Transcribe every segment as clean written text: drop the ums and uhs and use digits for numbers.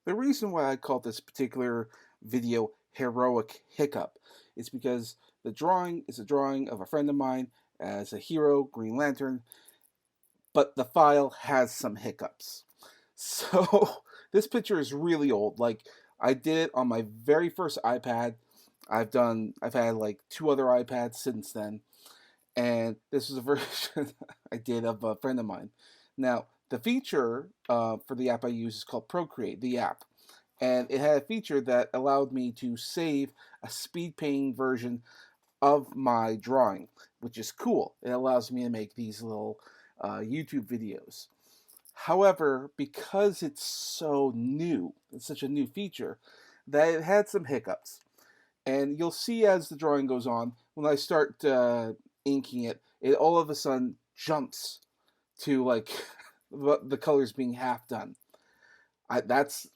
The reason why I call this particular video Heroic Hiccup is because the drawing is a drawing of a friend of mine as a hero, Green Lantern, but the file has some hiccups. So this picture is really old. Like, I did it on my very first iPad. I've had like two other iPads since then, and this is a version I did of a friend of mine. Now, the feature for the app I use is called Procreate, the app, and it had a feature that allowed me to save a speed painting version of my drawing, which is cool. It allows me to make these little YouTube videos. However, because it's so new, it's such a new feature, that it had some hiccups. And you'll see as the drawing goes on, when I start inking it, it all of a sudden jumps to like the colors being half done. That's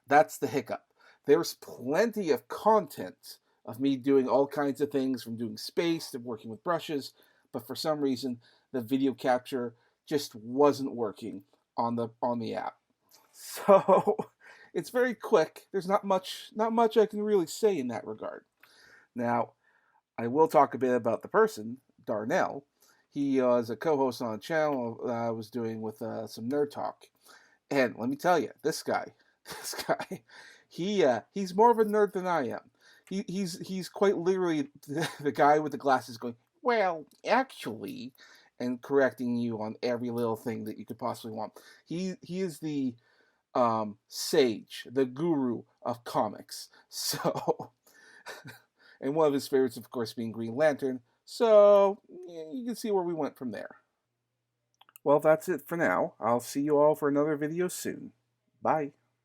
that's the hiccup. There's plenty of content of me doing all kinds of things, from doing space to working with brushes, but for some reason the video capture just wasn't working on the app. So it's very quick. There's not much I can really say in that regard. Now, I will talk a bit about the person, Darnell. He is a co-host on a channel that I was doing with some Nerd Talk, and let me tell you, this guy, this guy, he's more of a nerd than I am. He's quite literally the guy with the glasses going, well, actually, and correcting you on every little thing that you could possibly want. He is the sage, the guru of comics. So, and one of his favorites, of course, being Green Lantern. So you can see where we went from there. Well, that's it for now. I'll see you all for another video soon. Bye.